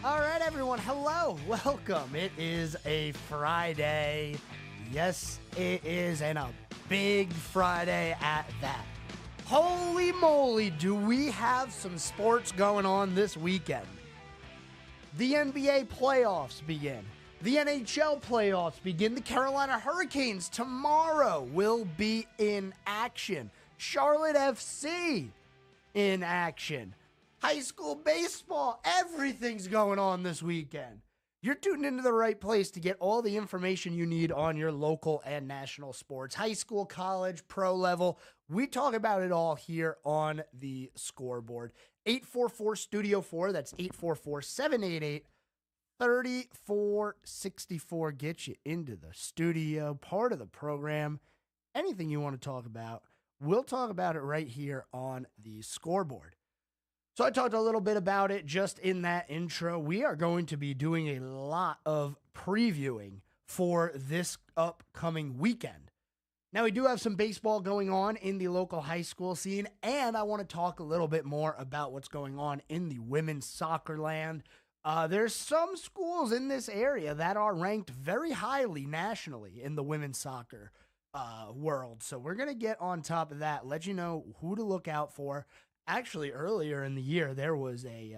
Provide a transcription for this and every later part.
All right, everyone. Hello. Welcome. It is a Friday. Yes, it is, and a big Friday at that. Holy moly, do we have some sports going on this weekend. The NBA playoffs begin. The NHL playoffs begin. The Carolina Hurricanes tomorrow will be in action. Charlotte FC in action. High school baseball, everything's going on this weekend. You're tuned into the right place to get all the information you need on your local and national sports. High school, college, pro level. We talk about it all here on the Scoreboard. 844-STUDIO-4, that's 844-788-3464. Get you into the studio, part of the program. Anything you want to talk about, we'll talk about it right here on the Scoreboard. So I talked a little bit about it just in that intro. We are going to be doing a lot of previewing for this upcoming weekend. Now, we do have some baseball going on in the local high school scene, and I want to talk a little bit more about what's going on in the women's soccer land. There's some schools in this area that are ranked very highly nationally in the women's soccer world. So we're going to get on top of that, let you know who to look out for. Actually, earlier in the year, there was a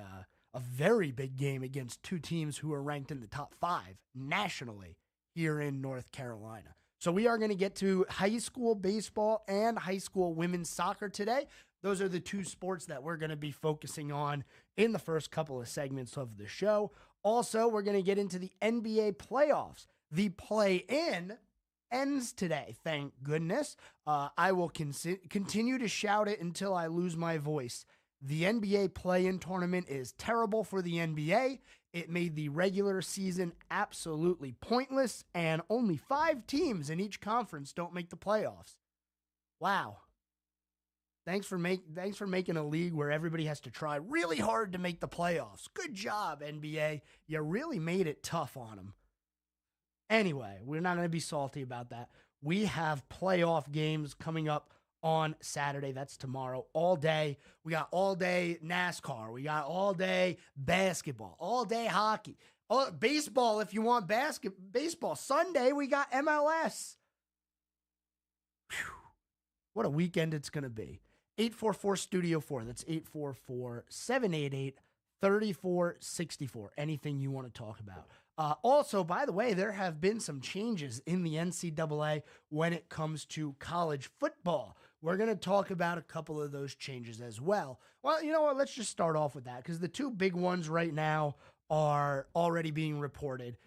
very big game against two teams who are ranked in the top 5 nationally here in North Carolina. So we are going to get to high school baseball and high school women's soccer today. Those are the two sports that we're going to be focusing on in the first couple of segments of the show. Also, we're going to get into the NBA playoffs. The play-in ends today, thank goodness. I will continue to shout it until I lose my voice. The NBA play-in tournament is terrible for the NBA. It made the regular season absolutely pointless, and only 5 teams in each conference don't make the playoffs. Wow. Thanks for making a league where everybody has to try really hard to make the playoffs. Good job, NBA. You really made it tough on them. Anyway, we're not going to be salty about that. We have playoff games coming up on Saturday. That's tomorrow, all day. We got all day NASCAR. We got all day basketball, all day hockey, baseball if you want baseball. Sunday, we got MLS. Whew. What a weekend it's going to be. 844-STUDIO-4. That's 844-788-3464. Anything you want to talk about. Also, by the way, there have been some changes in the NCAA when it comes to college football. We're going to talk about a couple of those changes as well. Well, you know what? Let's just start off with that because the two big ones right now are already being reported.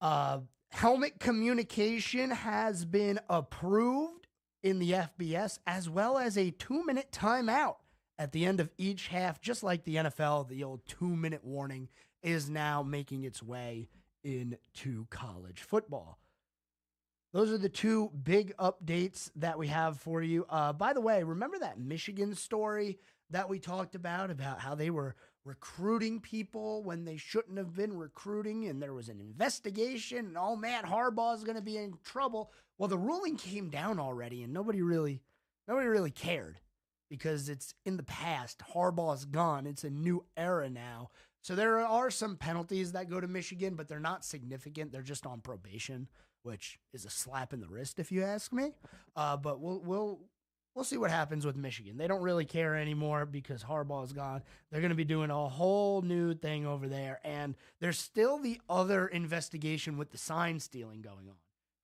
Helmet communication has been approved in the FBS, as well as a 2-minute timeout at the end of each half, just like the NFL. The old 2-minute warning is now making its way into college football. Those are the two big updates that we have for you. By the way, remember that Michigan story that we talked about how they were recruiting people when they shouldn't have been recruiting, and there was an investigation, and oh man, Harbaugh is going to be in trouble. Well, the ruling came down already, and nobody really cared because it's in the past. Harbaugh's gone. It's a new era now. So there are some penalties that go to Michigan, but they're not significant. They're just on probation, which is a slap in the wrist, if you ask me. But we'll see what happens with Michigan. They don't really care anymore because Harbaugh is gone. They're going to be doing a whole new thing over there, and there's still the other investigation with the sign stealing going on.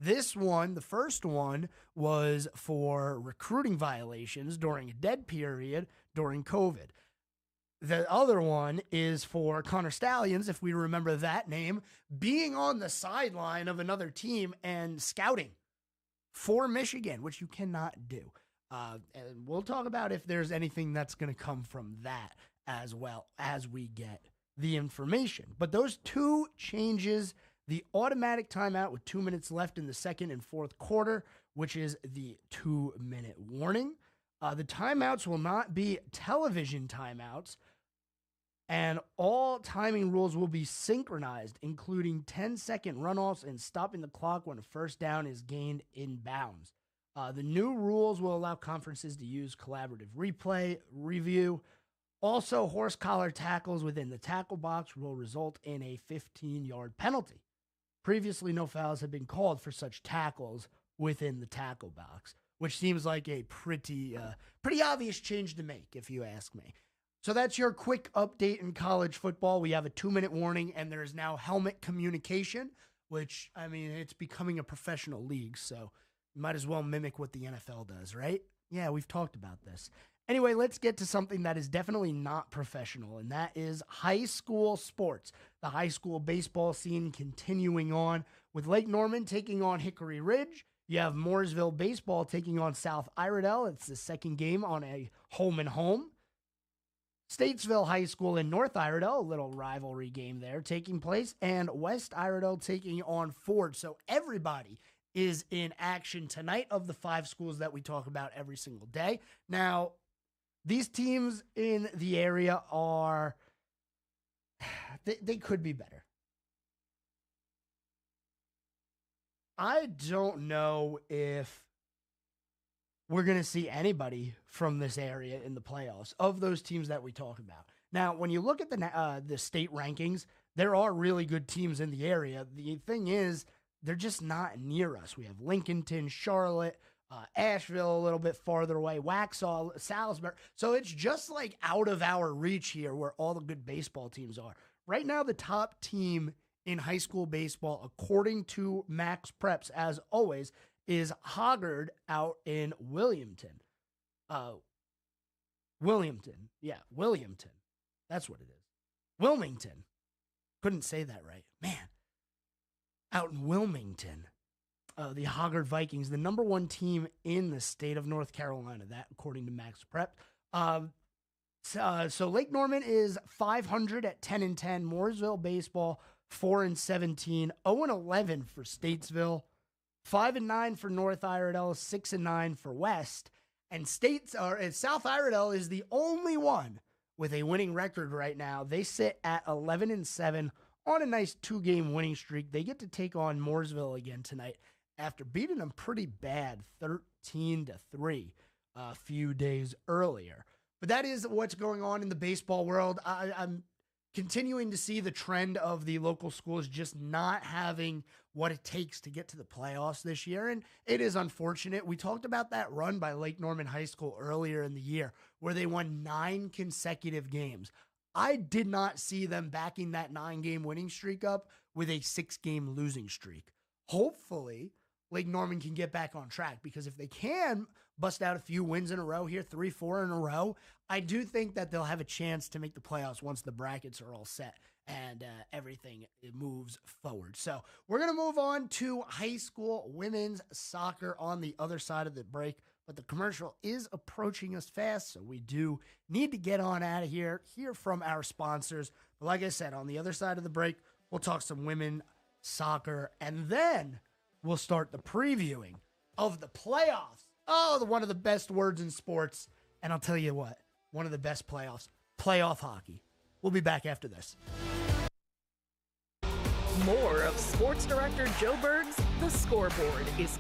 This one, the first one, was for recruiting violations during a dead period during COVID. The other one is for Connor Stallions, if we remember that name, being on the sideline of another team and scouting for Michigan, which you cannot do. And we'll talk about if there's anything that's going to come from that as well as we get the information. But those two changes, the automatic timeout with 2 minutes left in the second and fourth quarter, which is the 2-minute warning. The timeouts will not be television timeouts, and all timing rules will be synchronized, including 10-second runoffs and stopping the clock when a first down is gained in bounds. The new rules will allow conferences to use collaborative replay review Also, horse collar tackles within the tackle box will result in a 15-yard penalty. Previously, no fouls had been called for such tackles within the tackle box, which seems like a pretty obvious change to make, if you ask me. So that's your quick update in college football. We have a 2-minute warning, and there is now helmet communication, which, I mean, it's becoming a professional league, so you might as well mimic what the NFL does, right? Yeah, we've talked about this. Anyway, let's get to something that is definitely not professional, and that is high school sports. The high school baseball scene continuing on with Lake Norman taking on Hickory Ridge. You have Mooresville baseball taking on South Iredell. It's the second game on a home and home. Statesville High School in North Iredell, a little rivalry game there taking place, and West Iredell taking on Ford. So everybody is in action tonight of the 5 schools that we talk about every single day. Now, these teams in the area are, they could be better. I don't know if we're going to see anybody from this area in the playoffs of those teams that we talk about. Now, when you look at the state rankings, there are really good teams in the area. The thing is, they're just not near us. We have Lincolnton, Charlotte, Asheville a little bit farther away, Waxhaw, Salisbury. So it's just like out of our reach here where all the good baseball teams are. Right now, the top team in high school baseball, according to Max Preps, as always, is Hoggard out in Williamton. Williamton. That's what it is. Wilmington. Couldn't say that right. Man. Out in Wilmington. The Hoggard Vikings, the number 1 team in the state of North Carolina, that according to Max Prep. So Lake Norman is 500 at 10-10. Mooresville baseball 4-17. 0-11 for Statesville. 5-9 for North Iredell, 6-9 for West, and South Iredell is the only one with a winning record right now. They sit at 11-7 on a nice 2-game winning streak. They get to take on Mooresville again tonight after beating them pretty bad, 13-3, a few days earlier. But that is what's going on in the baseball world. I'm continuing to see the trend of the local schools just not having what it takes to get to the playoffs this year. And it is unfortunate. We talked about that run by Lake Norman High School earlier in the year where they won 9 consecutive games. I did not see them backing that 9-game winning streak up with a 6-game losing streak. Hopefully, Lake Norman can get back on track, because if they can bust out a few wins in a row here, 3-4 in a row, I do think that they'll have a chance to make the playoffs once the brackets are all set and everything moves forward. So we're going to move on to high school women's soccer on the other side of the break, but the commercial is approaching us fast, so we do need to get on out of here, hear from our sponsors. But like I said, on the other side of the break, we'll talk some women soccer, and then we'll start the previewing of the playoffs. Oh, one of the best words in sports. And I'll tell you what, one of the best playoffs, playoff hockey. We'll be back after this. More of Sports Director Joe Berg's The Scoreboard is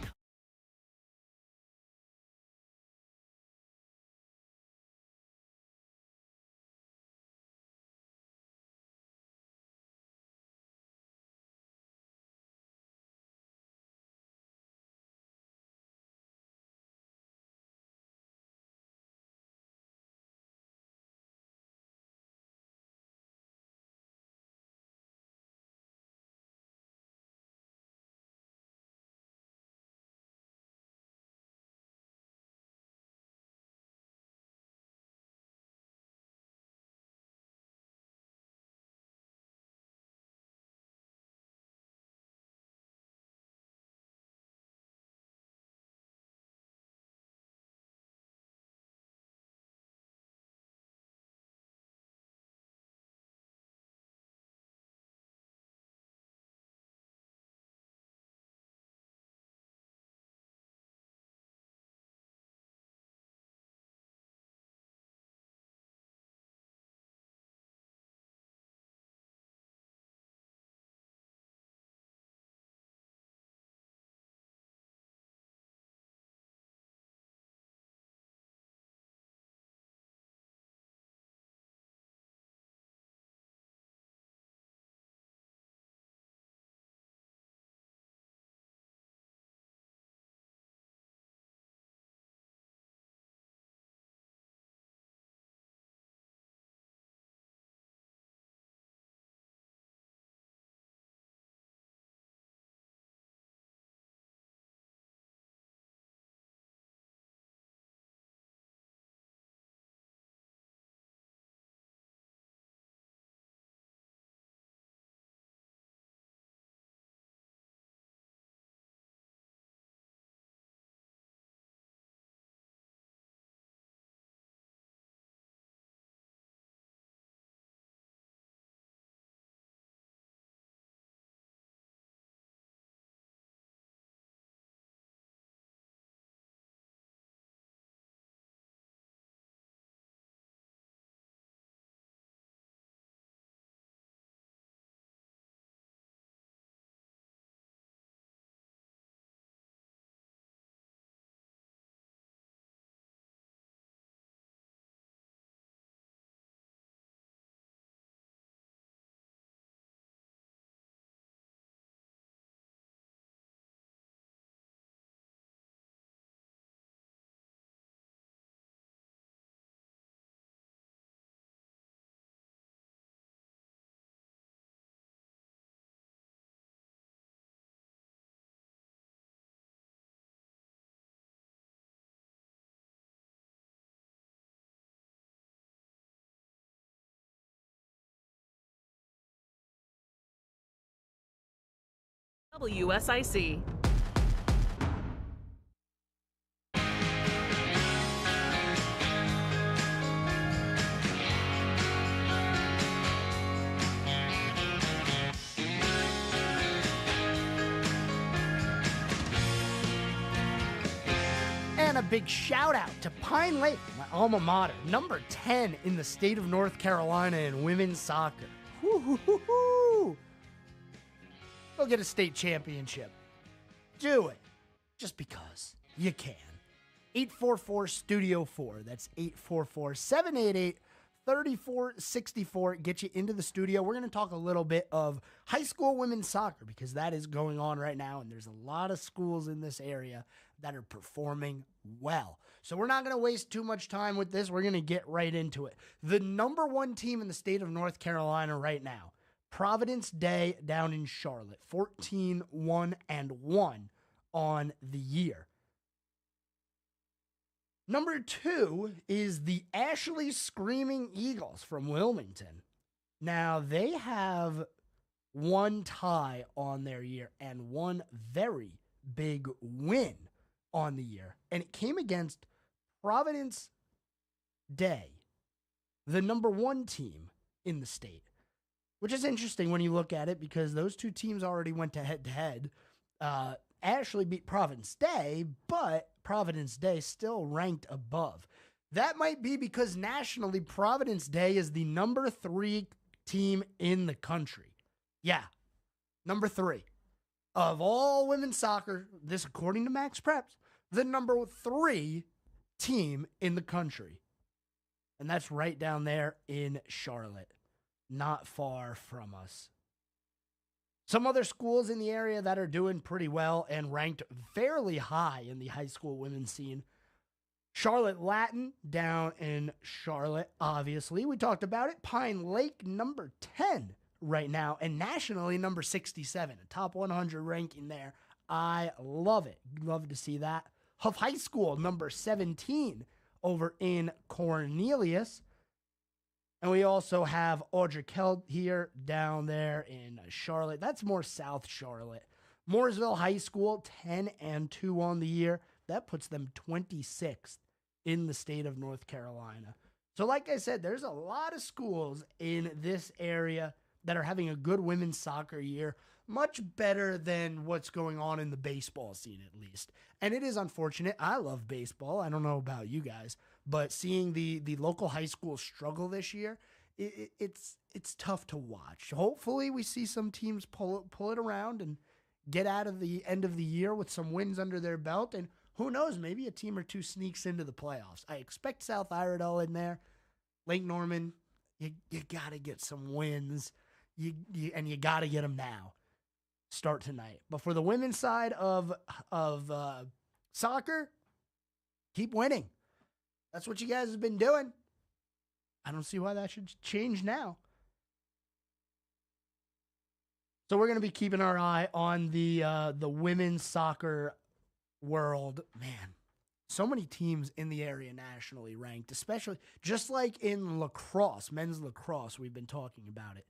WSIC. And a big shout out to Pine Lake, my alma mater, number 10 in the state of North Carolina in women's soccer. Woo-hoo-hoo-hoo. Go get a state championship. Do it. Just because you can. 844-STUDIO-4. That's 844-788-3464. Get you into the studio. We're going to talk a little bit of high school women's soccer because that is going on right now, and there's a lot of schools in this area that are performing well. So we're not going to waste too much time with this. We're going to get right into it. The number one team in the state of North Carolina right now, Providence Day down in Charlotte, 14-1-1 on the year. Number 2 is the Ashley Screaming Eagles from Wilmington. Now, they have one tie on their year and one very big win on the year. And it came against Providence Day, the number 1 team in the state, which is interesting when you look at it because those two teams already went to head-to-head. Ashley beat Providence Day, but Providence Day still ranked above. That might be because nationally, Providence Day is the number 3 team in the country. Yeah, number 3. Of all women's soccer, this according to Max Preps, the number 3 team in the country. And that's right down there in Charlotte, not far from us. Some other schools in the area that are doing pretty well and ranked fairly high in the high school women's scene. Charlotte Latin down in Charlotte, obviously. We talked about it. Pine Lake, number 10 right now, and nationally, number 67. A top 100 ranking there. I love it. Love to see that. Huff High School, number 17 over in Cornelius. And we also have Audrey Kell here down there in Charlotte. That's more South Charlotte. Mooresville High School, 10-2 on the year. That puts them 26th in the state of North Carolina. So like I said, there's a lot of schools in this area that are having a good women's soccer year, much better than what's going on in the baseball scene at least. And it is unfortunate. I love baseball. I don't know about you guys, but seeing the local high school struggle this year, it's tough to watch. Hopefully we see some teams pull it around and get out of the end of the year with some wins under their belt. And who knows, maybe a team or two sneaks into the playoffs. I expect South Iredell in there. Lake Norman, you got to get some wins. And you got to get them now. Start tonight. But for the women's side of soccer, keep winning. That's what you guys have been doing. I don't see why that should change now. So we're going to be keeping our eye on the women's soccer world. Man, so many teams in the area nationally ranked, especially just like in lacrosse, men's lacrosse, we've been talking about it.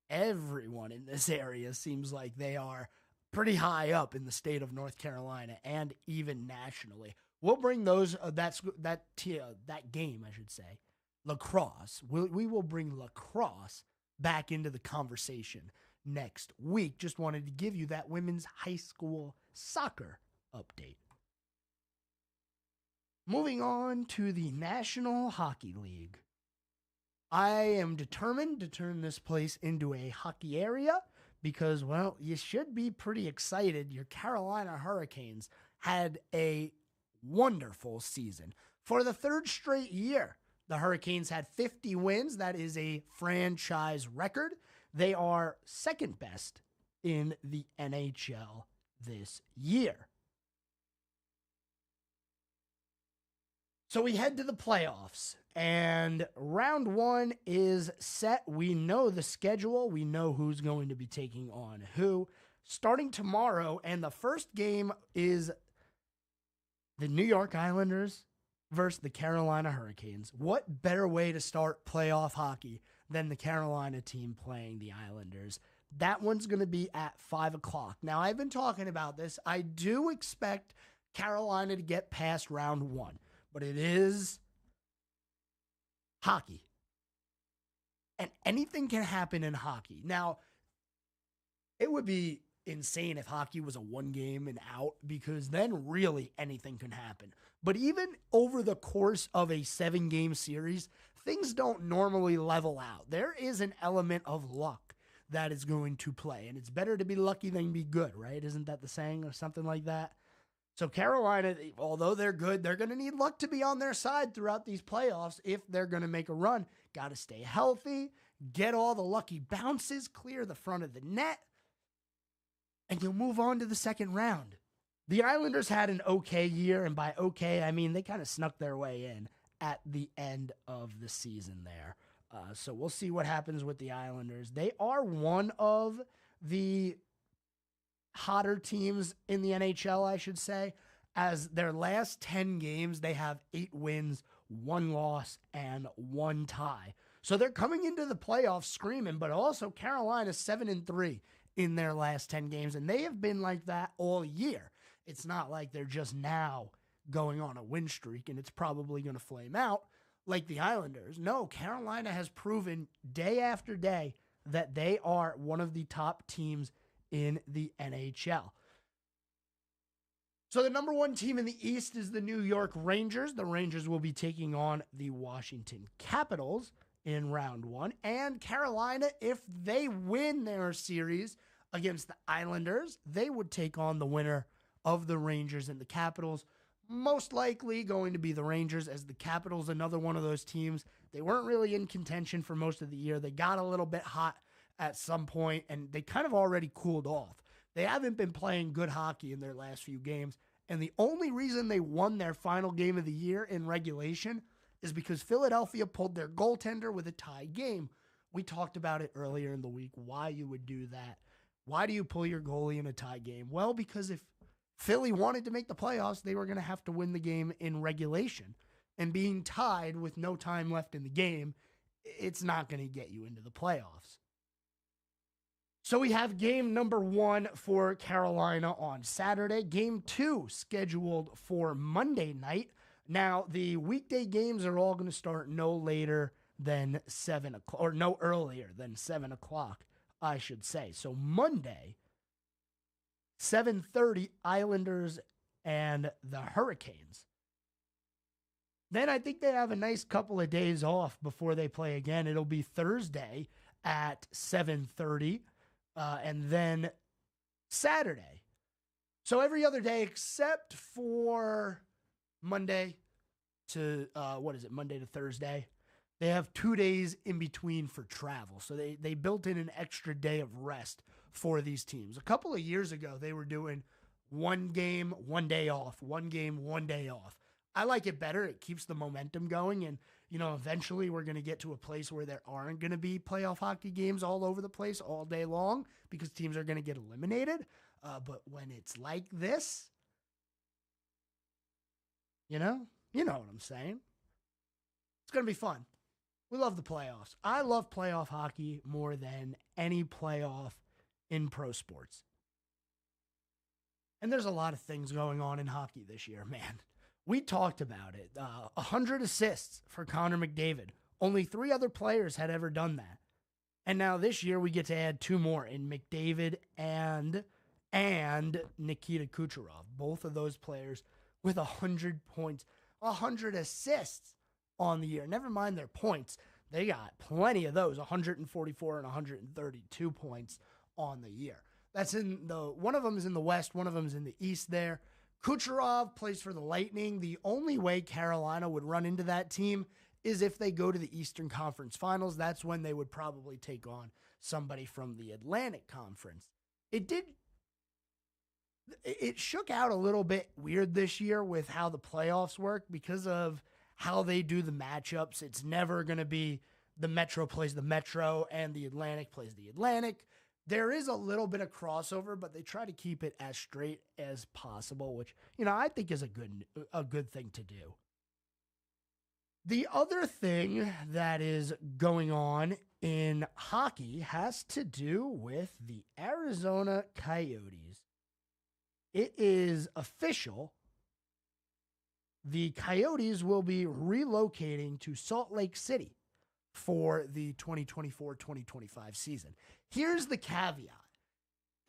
Everyone in this area seems like they are pretty high up in the state of North Carolina and even nationally. We'll bring those that game, I should say, lacrosse. We will bring lacrosse back into the conversation next week. Just wanted to give you that women's high school soccer update. Moving on to the National Hockey League. I am determined to turn this place into a hockey area because, well, you should be pretty excited. Your Carolina Hurricanes had a wonderful season. For the 3rd straight year, the Hurricanes had 50 wins. That is a franchise record. They are 2nd best in the NHL this year. So we head to the playoffs, and round 1 is set. We know the schedule. We know who's going to be taking on who. Starting tomorrow, and the first game is the New York Islanders versus the Carolina Hurricanes. What better way to start playoff hockey than the Carolina team playing the Islanders? That one's going to be at 5 o'clock. Now, I've been talking about this. I do expect Carolina to get past round 1, but it is hockey. And anything can happen in hockey. Now, it would be insane if hockey was a 1 game and out, because then really anything can happen. But even over the course of a 7-game series, things don't normally level out. There is an element of luck that is going to play, and it's better to be lucky than be good, right? Isn't that the saying or something like that? So Carolina, although they're good, they're going to need luck to be on their side throughout these playoffs if they're going to make a run. Got to stay healthy, get all the lucky bounces, clear the front of the net, and you'll move on to the second round. The Islanders had an okay year, and by okay, I mean they kind of snuck their way in at the end of the season there. So we'll see what happens with the Islanders. They are one of the hotter teams in the NHL, I should say. As their last 10 games, they have 8 wins, 1 loss, and 1 tie. So they're coming into the playoffs screaming, but also Carolina 7-3 in their last 10 games, and they have been like that all year. It's not like they're just now going on a win streak, and it's probably going to flame out like the Islanders. No, Carolina has proven day after day that they are one of the top teams in the NHL. So the number 1 team in the East is the New York Rangers. The Rangers will be taking on the Washington Capitals in round 1. And Carolina, if they win their series against the Islanders, they would take on the winner of the Rangers and the Capitals. Most likely going to be the Rangers, as the Capitals, another one of those teams. They weren't really in contention for most of the year. They got a little bit hot at some point, and they kind of already cooled off. They haven't been playing good hockey in their last few games, and the only reason they won their final game of the year in regulation is because Philadelphia pulled their goaltender with a tie game. We talked about it earlier in the week, why you would do that. Why do you pull your goalie in a tie game? Well, because if Philly wanted to make the playoffs, they were going to have to win the game in regulation. And being tied with no time left in the game, it's not going to get you into the playoffs. So we have game number 1 for Carolina on Saturday. Game 2 scheduled for Monday night. Now, the weekday games are all going to start no later than 7 o'clock, or no earlier than 7 o'clock, I should say. So Monday, 7:30, Islanders and the Hurricanes. Then I think they have a nice couple of days off before they play again. It'll be Thursday at 7:30, and then Saturday. So every other day except for Monday to, Monday to Thursday. They have 2 days in between for travel. So they built in an extra day of rest for these teams. A couple of years ago, they were doing 1 game, 1 day off, 1 game, 1 day off. I like it better. It keeps the momentum going. And, eventually we're going to get to a place where there aren't going to be playoff hockey games all over the place all day long because teams are going to get eliminated. But when it's like this, you know what I'm saying? It's going to be fun. We love the playoffs. I love playoff hockey more than any playoff in pro sports. And there's a lot of things going on in hockey this year, man. We talked about it. 100 assists for Connor McDavid. Only 3 other players had ever done that. And now this year we get to add 2 more in McDavid and Nikita Kucherov. Both of those players with 100 points, 100 assists on the year. Never mind their points. They got plenty of those, 144 and 132 points on the year. That's one of them is in the West, one of them is in the East there. Kucherov plays for the Lightning. The only way Carolina would run into that team is if they go to the Eastern Conference Finals. That's when they would probably take on somebody from the Atlantic Conference. It shook out a little bit weird this year with how the playoffs work because of how they do the matchups. It's never going to be the Metro plays the Metro and the Atlantic plays the Atlantic. There is a little bit of crossover, but they try to keep it as straight as possible, which, I think is a good thing to do. The other thing that is going on in hockey has to do with the Arizona Coyotes. It is official. The Coyotes will be relocating to Salt Lake City for the 2024-2025 season. Here's the caveat.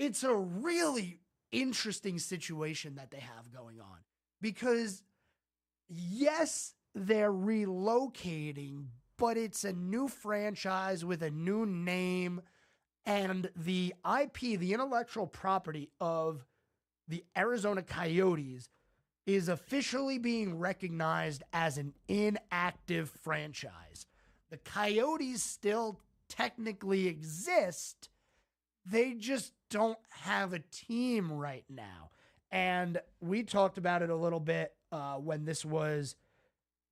It's a really interesting situation that they have going on because, yes, they're relocating, but it's a new franchise with a new name, and the IP, the intellectual property of the Arizona Coyotes, is officially being recognized as an inactive franchise. The Coyotes still technically exist. They just don't have a team right now. And we talked about it a little bit when this was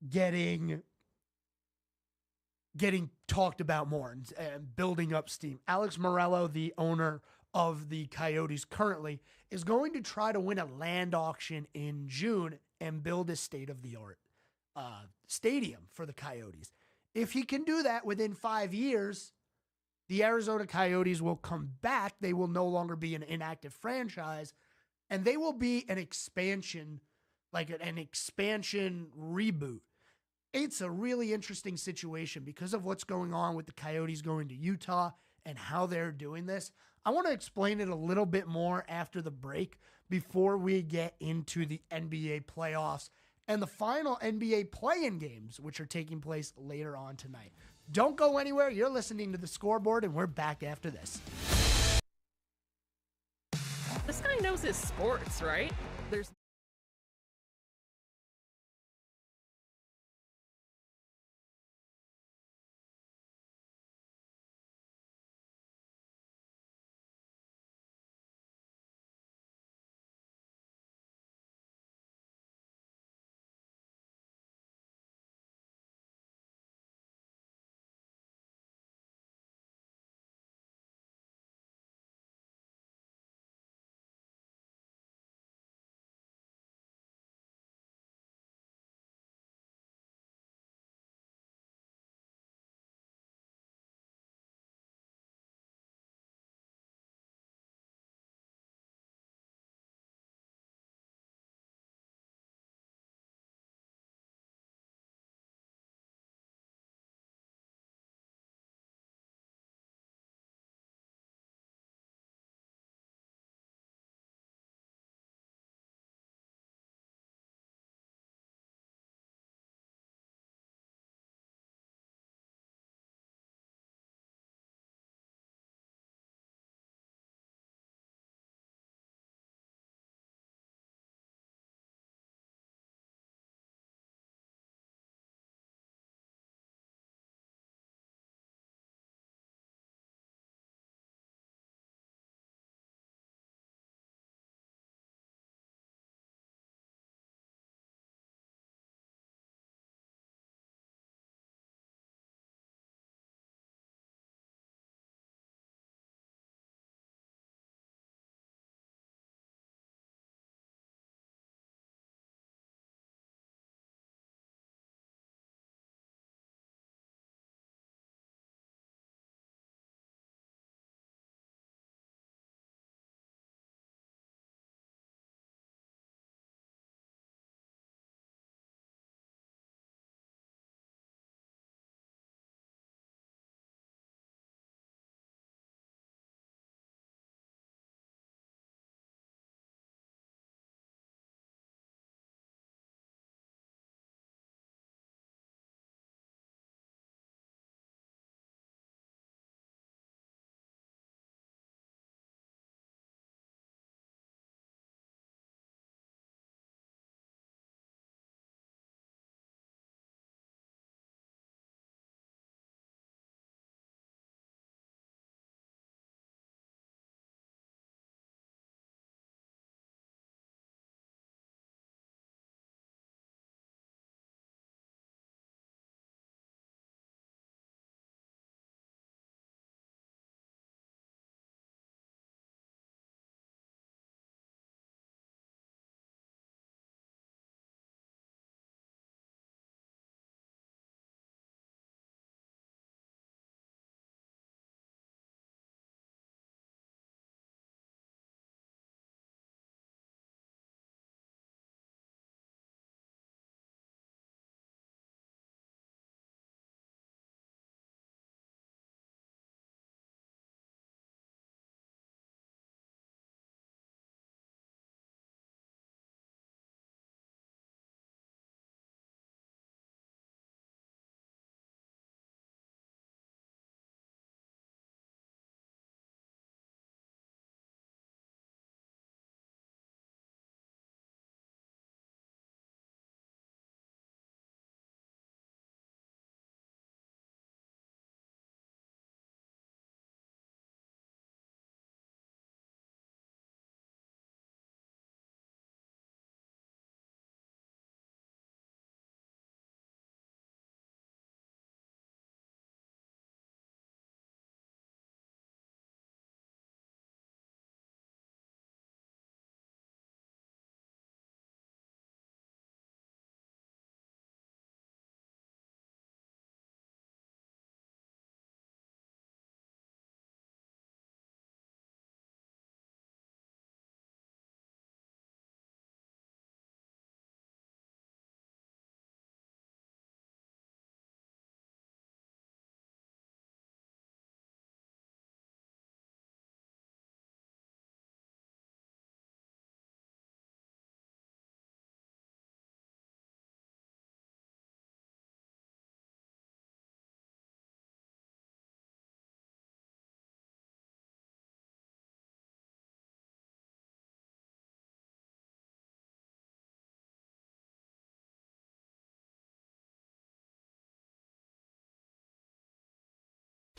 getting talked about more and building up steam. Alex Morello, the owner of the Coyotes currently, is going to try to win a land auction in June and build a state-of-the-art stadium for the Coyotes. If he can do that within 5 years, the Arizona Coyotes will come back. They will no longer be an inactive franchise, and they will be an expansion, like an expansion reboot. It's a really interesting situation because of what's going on with the Coyotes going to Utah and how they're doing this. I want to explain it a little bit more after the break before we get into the NBA playoffs and the final NBA play-in games, which are taking place later on tonight. Don't go anywhere. You're listening to The Scoreboard, and we're back after this. This guy knows his sports, right? There's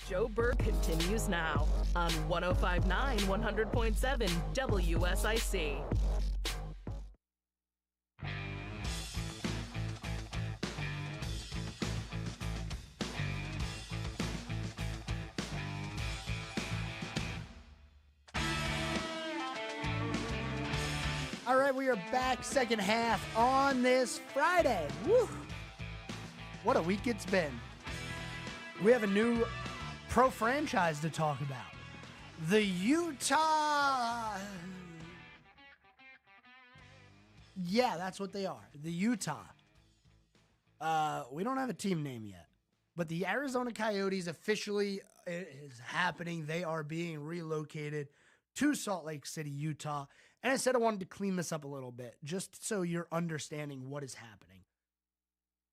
Joe Berg continues now on 105.9 100.7 WSIC. All right, we are back, second half on this Friday. Woo! What a week it's been. We have a new pro franchise to talk about. The Utah. Yeah, that's what they are. The Utah. We don't have a team name yet, but the Arizona Coyotes officially is happening. They are being relocated to Salt Lake City, Utah. And I said I wanted to clean this up a little bit, just so you're understanding what is happening.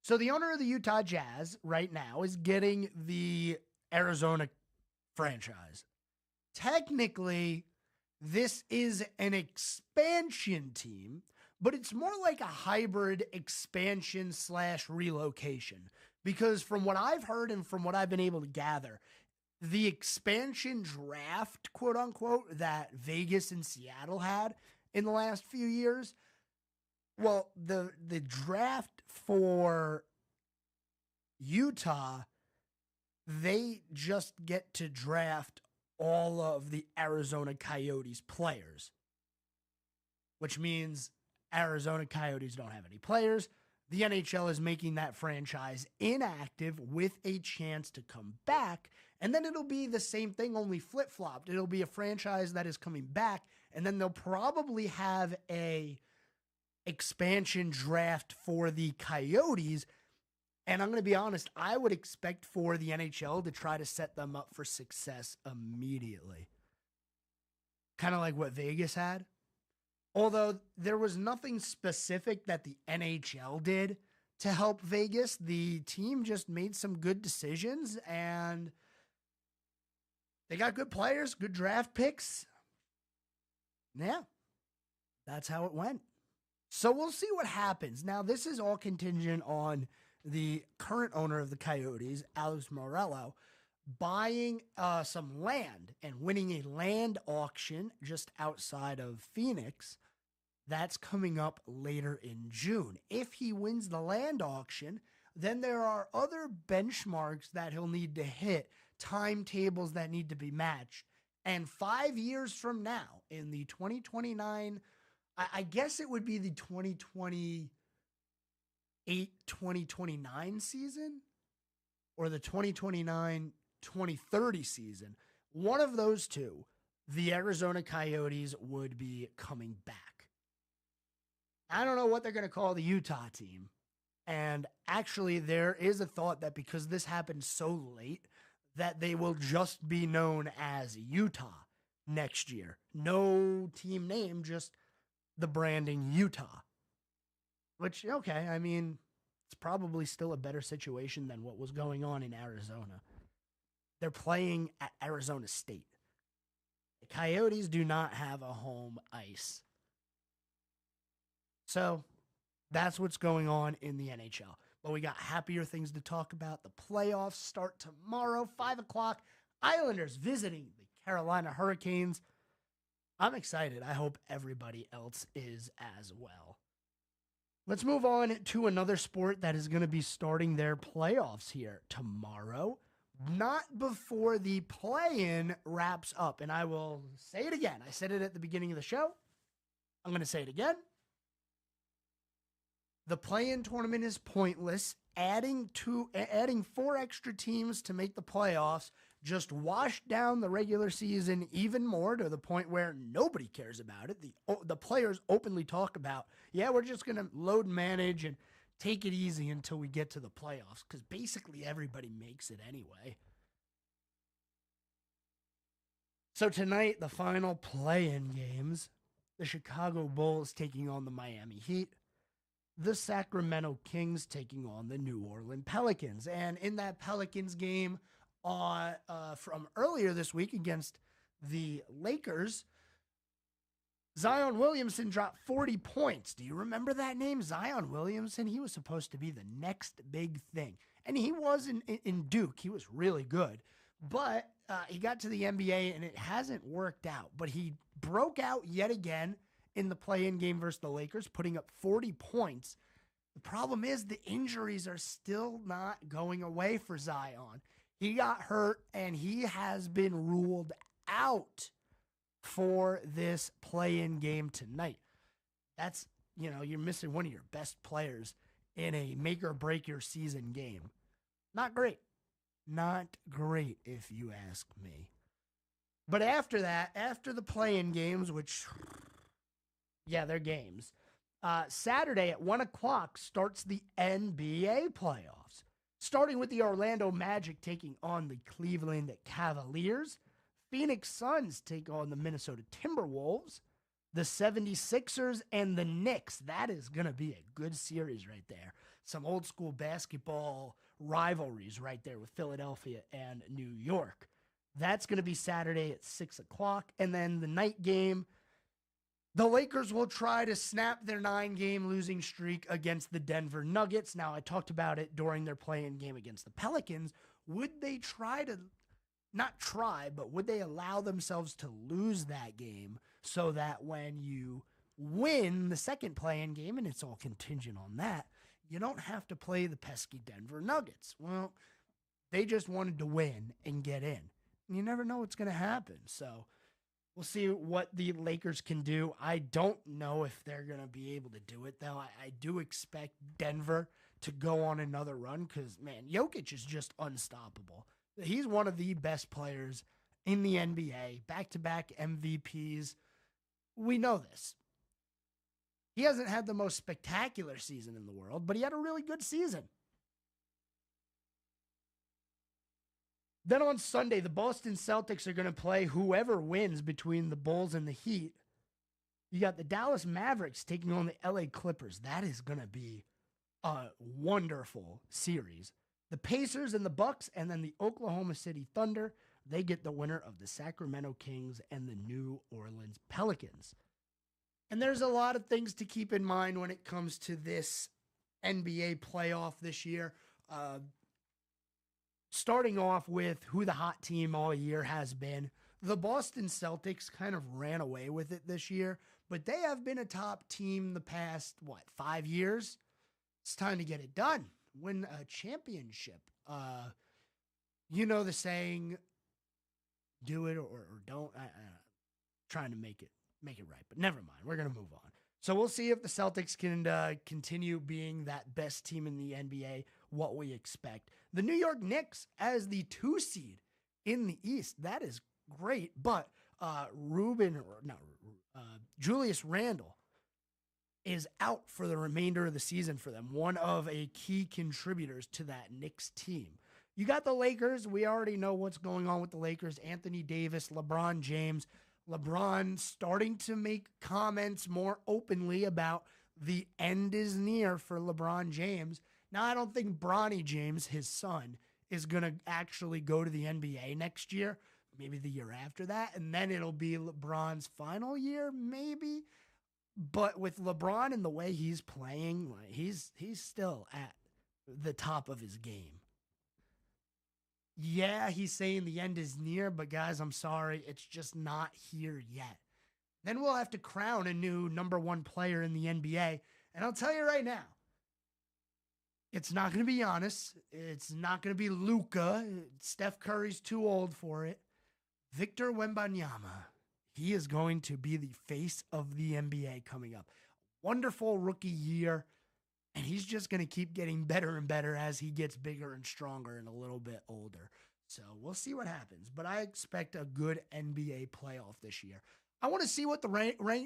So the owner of the Utah Jazz right now is getting the Arizona franchise. Technically, this is an expansion team, but it's more like a hybrid expansion / relocation. Because from what I've heard and from what I've been able to gather, the expansion draft, quote unquote, that Vegas and Seattle had in the last few years, well, the draft for Utah, they just get to draft all of the Arizona Coyotes players, which means Arizona Coyotes don't have any players. The NHL is making that franchise inactive with a chance to come back. And then it'll be the same thing, only flip-flopped. It'll be a franchise that is coming back, and then they'll probably have a expansion draft for the Coyotes. And I'm going to be honest, I would expect for the NHL to try to set them up for success immediately. Kind of like what Vegas had. Although there was nothing specific that the NHL did to help Vegas. The team just made some good decisions, and they got good players, good draft picks. Yeah, that's how it went. So we'll see what happens. Now, this is all contingent on the current owner of the Coyotes, Alex Morello, buying some land and winning a land auction just outside of Phoenix. That's coming up later in June. If he wins the land auction, then there are other benchmarks that he'll need to hit, timetables that need to be matched. And 5 years from now, in the 2029, I guess it would be the 2028-2029 season or the 2029-2030 season. One of those two, the Arizona Coyotes would be coming back. I don't know what they're going to call the Utah team. And actually, there is a thought that because this happened so late, that they will just be known as Utah next year. No team name, just the branding Utah. Which, okay, I mean, it's probably still a better situation than what was going on in Arizona. They're playing at Arizona State. The Coyotes do not have a home ice. So that's what's going on in the NHL. But we got happier things to talk about. The playoffs start tomorrow, 5 o'clock. Islanders visiting the Carolina Hurricanes. I'm excited. I hope everybody else is as well. Let's move on to another sport that is going to be starting their playoffs here tomorrow. Not before the play-in wraps up. And I will say it again. I said it at the beginning of the show. I'm going to say it again. The play-in tournament is pointless. Adding 4 extra teams to make the playoffs just washed down the regular season even more to the point where nobody cares about it. The players openly talk about, yeah, we're just going to load and manage and take it easy until we get to the playoffs, because basically everybody makes it anyway. So tonight, the final play-in games, the Chicago Bulls taking on the Miami Heat, the Sacramento Kings taking on the New Orleans Pelicans. And in that Pelicans game from earlier this week against the Lakers, Zion Williamson dropped 40 points. Do you remember that name, Zion Williamson? He was supposed to be the next big thing. And he was in Duke. He was really good. But he got to the NBA and it hasn't worked out. But he broke out yet again in the play-in game versus the Lakers, putting up 40 points. The problem is the injuries are still not going away for Zion. He got hurt and he has been ruled out for this play-in game tonight. That's, you're missing one of your best players in a make or break your season game. Not great. Not great, if you ask me. But after that, after the play-in games, which, yeah, they're games, Saturday at 1 o'clock starts the NBA playoffs, starting with the Orlando Magic taking on the Cleveland Cavaliers. Phoenix Suns take on the Minnesota Timberwolves, the 76ers, and the Knicks. That is going to be a good series right there. Some old school basketball rivalries right there with Philadelphia and New York. That's going to be Saturday at 6 o'clock. And then the night game, the Lakers will try to snap their 9-game losing streak against the Denver Nuggets. Now, I talked about it during their play-in game against the Pelicans. Would they would they allow themselves to lose that game so that when you win the second play-in game, and it's all contingent on that, you don't have to play the pesky Denver Nuggets? Well, they just wanted to win and get in. You never know what's going to happen. So we'll see what the Lakers can do. I don't know if they're going to be able to do it, though. I do expect Denver to go on another run because, man, Jokic is just unstoppable. He's one of the best players in the NBA, back-to-back MVPs. We know this. He hasn't had the most spectacular season in the world, but he had a really good season. Then on Sunday, the Boston Celtics are going to play whoever wins between the Bulls and the Heat. You got the Dallas Mavericks taking on the LA Clippers. That is going to be a wonderful series. The Pacers and the Bucks, and then the Oklahoma City Thunder, they get the winner of the Sacramento Kings and the New Orleans Pelicans. And there's a lot of things to keep in mind when it comes to this NBA playoff this year. Starting off with who the hot team all year has been. The Boston Celtics kind of ran away with it this year, but they have been a top team the past, 5 years? It's time to get it done. Win a championship. You know the saying, do it or don't. I'm trying to make it right, but never mind. We're going to move on. So we'll see if the Celtics can continue being that best team in the NBA, what we expect. The New York Knicks as the 2 seed in the East, that is great, but Julius Randle is out for the remainder of the season for them, one of a key contributors to that Knicks team. You got the Lakers. We already know what's going on with the Lakers. Anthony Davis, LeBron James. LeBron starting to make comments more openly about the end is near for LeBron James. Now, I don't think Bronny James, his son, is going to actually go to the NBA next year, maybe the year after that, and then it'll be LeBron's final year, maybe. But with LeBron and the way he's playing, he's still at the top of his game. Yeah, he's saying the end is near, but guys, I'm sorry, it's just not here yet. Then we'll have to crown a new number 1 player in the NBA, and I'll tell you right now, it's not going to be Giannis. It's not going to be Luka. Steph Curry's too old for it. Victor Wembanyama, he is going to be the face of the NBA coming up. Wonderful rookie year. And he's just going to keep getting better and better as he gets bigger and stronger and a little bit older. So we'll see what happens. But I expect a good NBA playoff this year. I want to see what the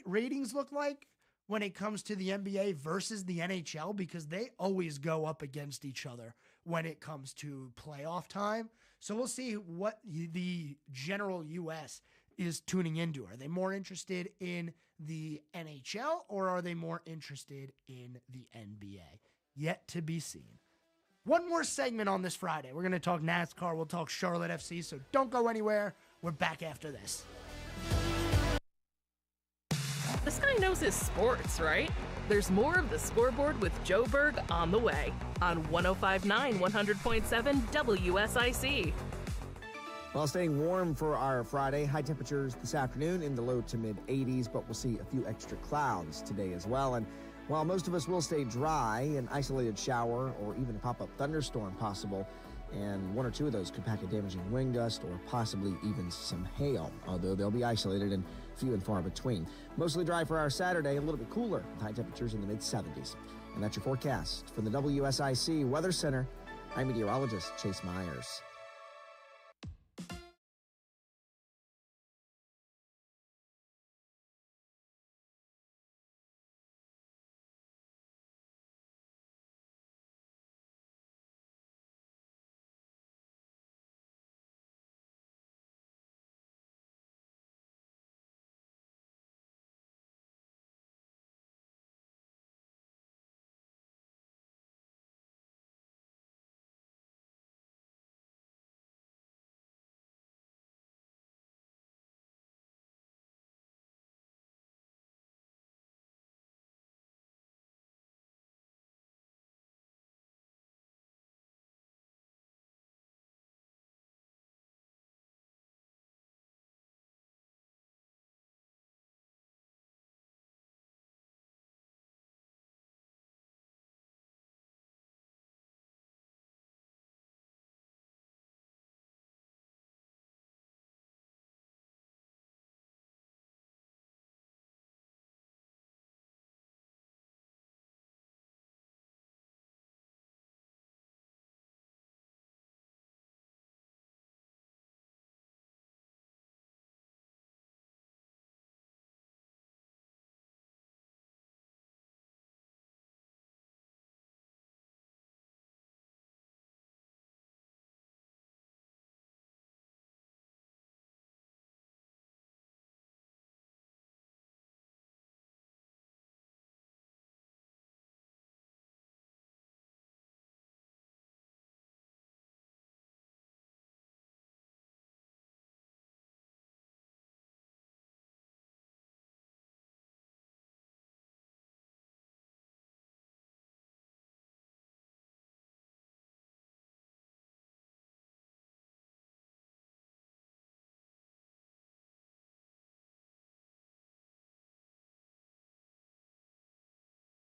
ratings look like when it comes to the NBA versus the NHL, because they always go up against each other when it comes to playoff time. So we'll see what the general U.S. is tuning into. Are they more interested in the NHL or are they more interested in the NBA? Yet to be seen. One more segment on this Friday. We're going to talk NASCAR. We'll talk Charlotte FC. So don't go anywhere. We're back after this. This guy knows his sports, right? There's more of the Scoreboard with Joe Berg on the way on 105.9 100.7 WSIC. Well, staying warm for our Friday. High temperatures this afternoon in the low to mid 80s, but we'll see a few extra clouds today as well. And while most of us will stay dry, an isolated shower or even a pop-up thunderstorm possible, and one or two of those could pack a damaging wind gust or possibly even some hail, although they'll be isolated and few and far between. Mostly dry for our Saturday, a little bit cooler with high temperatures in the mid-70s. And that's your forecast from the WSIC Weather Center. I'm meteorologist Chase Myers.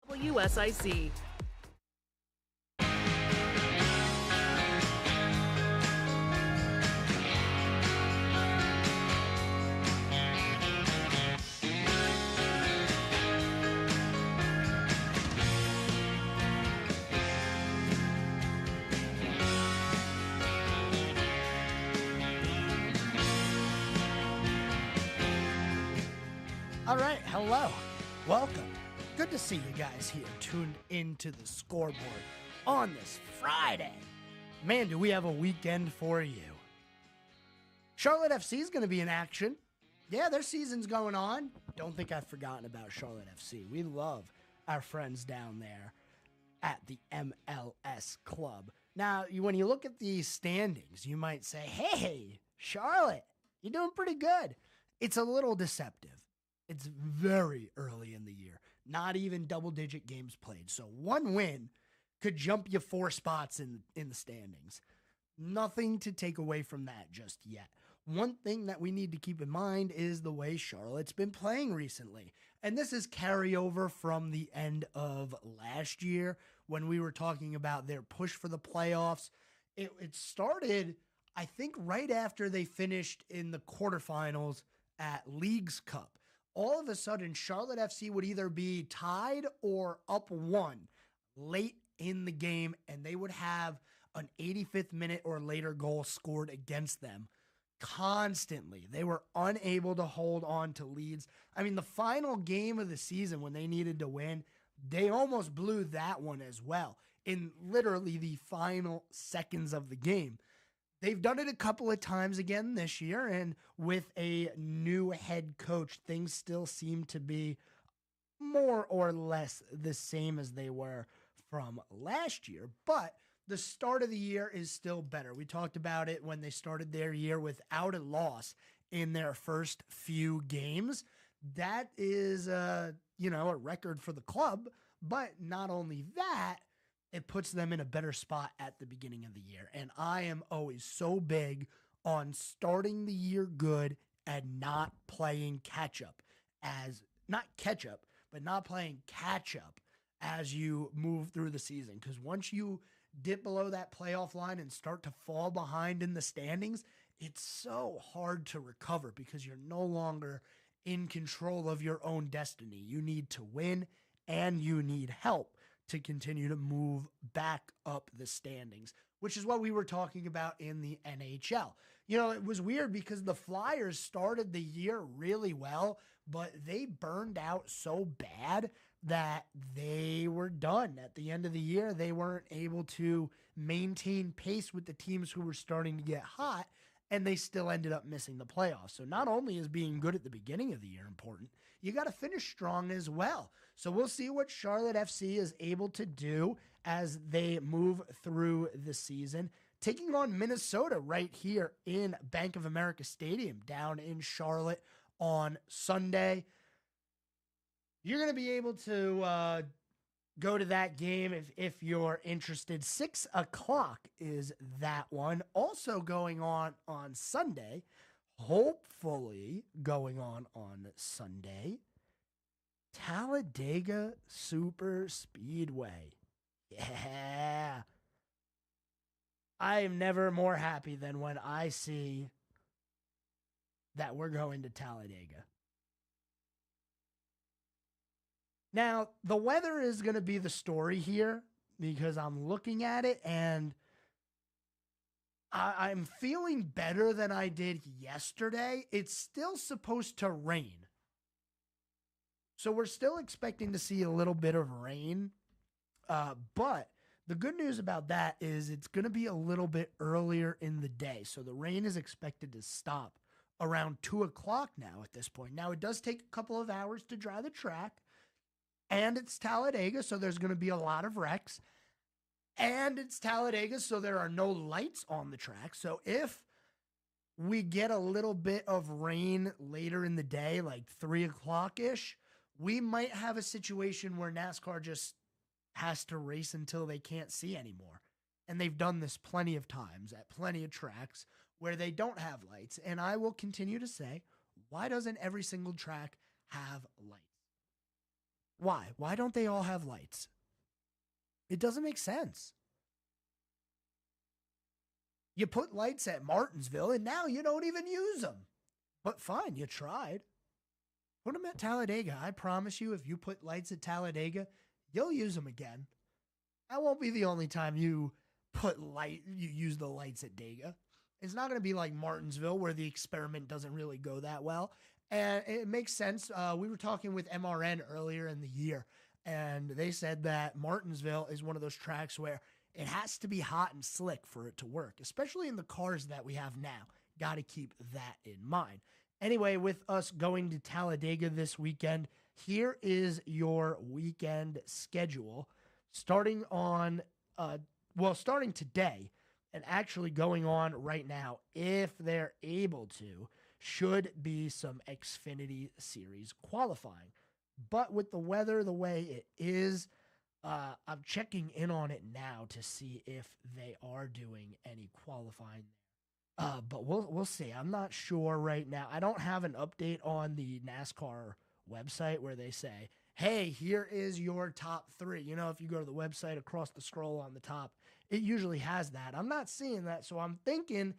WSIC. All right, hello, welcome. Good to see you guys here tuned into the Scoreboard on this Friday. Man, do we have a weekend for you. Charlotte FC is going to be in action. Yeah, their season's going on. Don't think I've forgotten about Charlotte FC. We love our friends down there at the MLS club. Now, when you look at the standings, you might say, hey, Charlotte, you're doing pretty good. It's a little deceptive. It's very early in the year. Not even double-digit games played. So one win could jump you 4 spots in the standings. Nothing to take away from that just yet. One thing that we need to keep in mind is the way Charlotte's been playing recently. And this is carryover from the end of last year when we were talking about their push for the playoffs. It started, I think, right after they finished in the quarterfinals at Leagues Cup. All of a sudden, Charlotte FC would either be tied or up 1 late in the game, and they would have an 85th minute or later goal scored against them constantly. They were unable to hold on to leads. I mean, the final game of the season when they needed to win, they almost blew that one as well in literally the final seconds of the game. They've done it a couple of times again this year, and with a new head coach, things still seem to be more or less the same as they were from last year. But the start of the year is still better. We talked about it when they started their year without a loss in their first few games. That is, a record for the club. But not only that, it puts them in a better spot at the beginning of the year. And I am always so big on starting the year good and not playing catch up not playing catch up as you move through the season. Because once you dip below that playoff line and start to fall behind in the standings, it's so hard to recover because you're no longer in control of your own destiny. You need to win and you need help to continue to move back up the standings, which is what we were talking about in the NHL. You know, it was weird because the Flyers started the year really well, but they burned out so bad that they were done. At the end of the year, they weren't able to maintain pace with the teams who were starting to get hot, and they still ended up missing the playoffs. So not only is being good at the beginning of the year important, you got to finish strong as well. So we'll see what Charlotte FC is able to do as they move through the season, taking on Minnesota right here in Bank of America Stadium down in Charlotte on Sunday. You're going to be able to go to that game if you're interested. 6 o'clock is that one. Also going on Sunday, hopefully going on Sunday, Talladega Super Speedway. Yeah. I am never more happy than when I see that we're going to Talladega. Now, the weather is going to be the story here because I'm looking at it and I'm feeling better than I did yesterday. It's still supposed to rain. So we're still expecting to see a little bit of rain. But the good news about that is it's going to be a little bit earlier in the day. So the rain is expected to stop around 2 o'clock now at this point. Now, it does take a couple of hours to dry the track. And it's Talladega, so there's going to be a lot of wrecks. And it's Talladega, so there are no lights on the track. So if we get a little bit of rain later in the day, like 3 o'clock-ish, we might have a situation where NASCAR just has to race until they can't see anymore. And they've done this plenty of times at plenty of tracks where they don't have lights. And I will continue to say, why doesn't every single track have lights? Why? Why don't they all have lights? It doesn't make sense. You put lights at Martinsville, and now you don't even use them. But fine, you tried. Put them at Talladega. I promise you, if you put lights at Talladega, you'll use them again. That won't be the only time you use the lights at Dega. It's not going to be like Martinsville, where the experiment doesn't really go that well. And it makes sense. We were talking with MRN earlier in the year, and they said that Martinsville is one of those tracks where it has to be hot and slick for it to work, especially in the cars that we have now. Got to keep that in mind. Anyway, with us going to Talladega this weekend, here is your weekend schedule. Starting today and actually going on right now, if they're able to, should be some Xfinity Series qualifying. But with the weather the way it is, I'm checking in on it now to see if they are doing any qualifying. But we'll see. I'm not sure right now. I don't have an update on the NASCAR website where they say, hey, here is your top 3. You know, if you go to the website across the scroll on the top, it usually has that. I'm not seeing that, so I'm thinking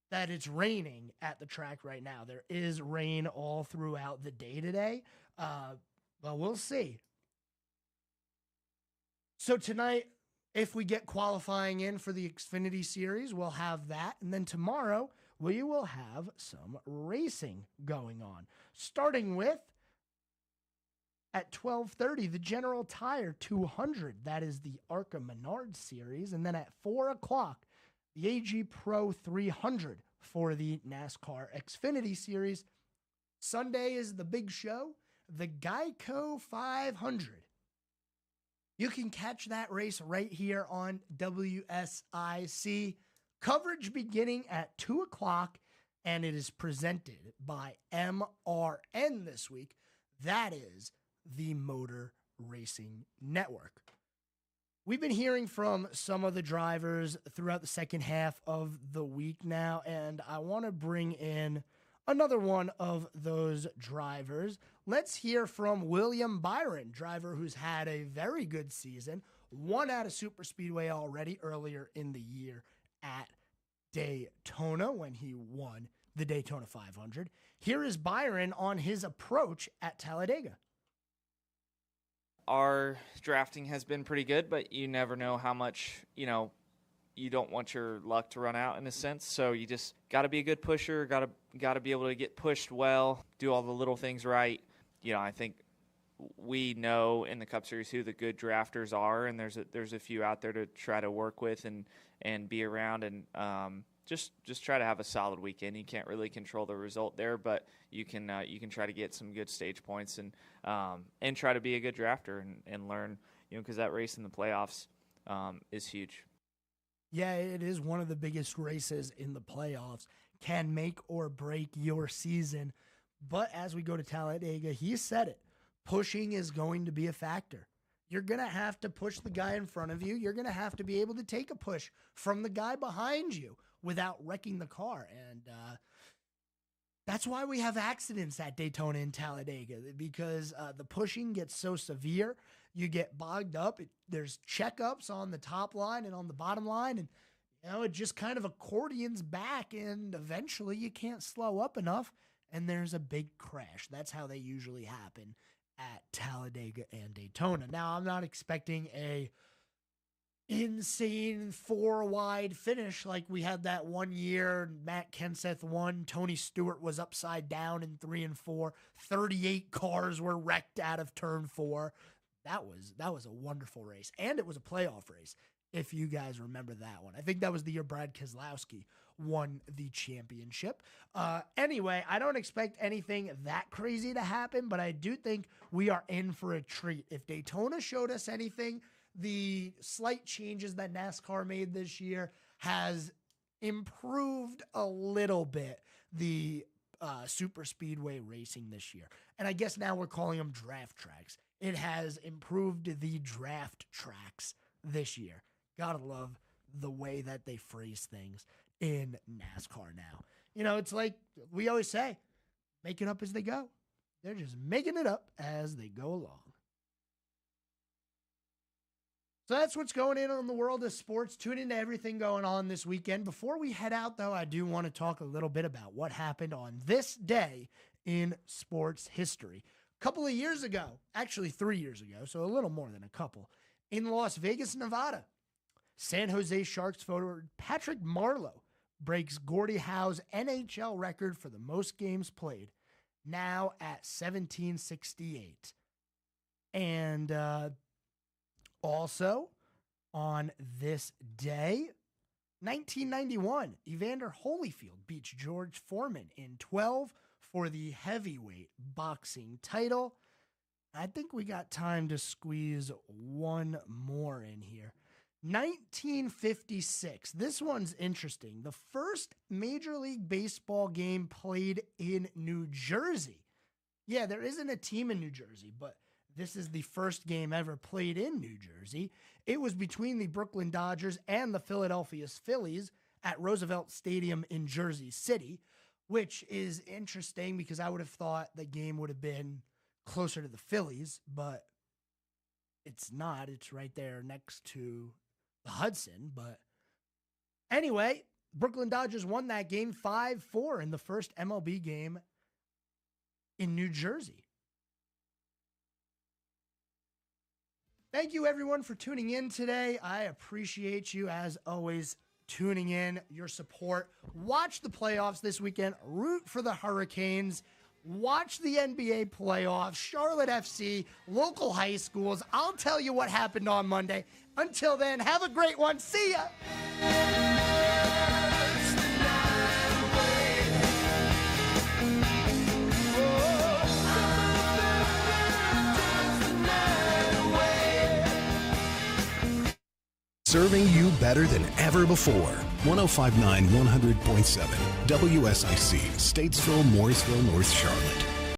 that it's raining at the track right now. There is rain all throughout the day today, but we'll see. So tonight, if we get qualifying in for the Xfinity Series, we'll have that. And then tomorrow, we will have some racing going on. Starting with, at 12:30, the General Tire 200. That is the ARCA Menard Series. And then at 4 o'clock, the AG Pro 300 for the NASCAR Xfinity Series. Sunday is the big show, the Geico 500. You can catch that race right here on WSIC. Coverage beginning at 2 o'clock, and it is presented by MRN this week. That is the Motor Racing Network. We've been hearing from some of the drivers throughout the second half of the week now, and I want to bring in another one of those drivers. Let's hear from William Byron, driver who's had a very good season, won at a super speedway already earlier in the year at Daytona when he won the Daytona 500. Here is Byron on his approach at Talladega. Our drafting has been pretty good, but you never know how much, you don't want your luck to run out in a sense. So you just got to be a good pusher, got to be able to get pushed well, do all the little things right. I think we know in the Cup Series who the good drafters are, and there's a few out there to try to work with and be around, and just try to have a solid weekend. You can't really control the result there, but you can try to get some good stage points and try to be a good drafter and learn, because that race in the playoffs is huge. Yeah, it is one of the biggest races in the playoffs. Can make or break your season. But as we go to Talladega, he said it. Pushing is going to be a factor. You're going to have to push the guy in front of you. You're going to have to be able to take a push from the guy behind you without wrecking the car. And that's why we have accidents at Daytona and Talladega, because the pushing gets so severe. You get bogged up. There's checkups on the top line and on the bottom line. And, it just kind of accordions back. And eventually you can't slow up enough. And there's a big crash. That's how they usually happen at Talladega and Daytona. Now, I'm not expecting a insane 4-wide finish like we had that one year. Matt Kenseth won. Tony Stewart was upside down in 3 and 4. 38 cars were wrecked out of turn 4. That was a wonderful race. And it was a playoff race, if you guys remember that one. I think that was the year Brad Keselowski won the championship. Anyway, I don't expect anything that crazy to happen, but I do think we are in for a treat. If Daytona showed us anything, the slight changes that NASCAR made this year has improved a little bit the super speedway racing this year. And I guess now we're calling them draft tracks. It has improved the draft tracks this year. Gotta love the way that they phrase things in NASCAR now. It's like we always say, make it up as they go. They're just making it up as they go along. So that's what's going on in the world of sports. Tune into everything going on this weekend. Before we head out, though, I do want to talk a little bit about what happened on this day in sports history. A couple of years ago, actually 3 years ago, so a little more than a couple, in Las Vegas, Nevada, San Jose Sharks forward Patrick Marleau breaks Gordie Howe's NHL record for the most games played, now at 1768. And also, on this day, 1991, Evander Holyfield beats George Foreman in 12 for the heavyweight boxing title. I think we got time to squeeze one more in here. 1956. This one's interesting. The first Major League Baseball game played in New Jersey. Yeah, there isn't a team in New Jersey, but this is the first game ever played in New Jersey. It was between the Brooklyn Dodgers and the Philadelphia Phillies at Roosevelt Stadium in Jersey City, which is interesting because I would have thought the game would have been closer to the Phillies, but it's not. It's right there next to the Hudson. But anyway, Brooklyn Dodgers won that game 5-4 in the first MLB game in New Jersey. Thank you, everyone, for tuning in today. I appreciate you, as always, tuning in, your support. Watch the playoffs this weekend. Root for the Hurricanes. Watch the NBA playoffs, Charlotte FC, local high schools. I'll tell you what happened on Monday. Until then, have a great one. See ya. Serving you better than ever before. 105.9, 100.7. WSIC, Statesville, Morrisville, North Charlotte.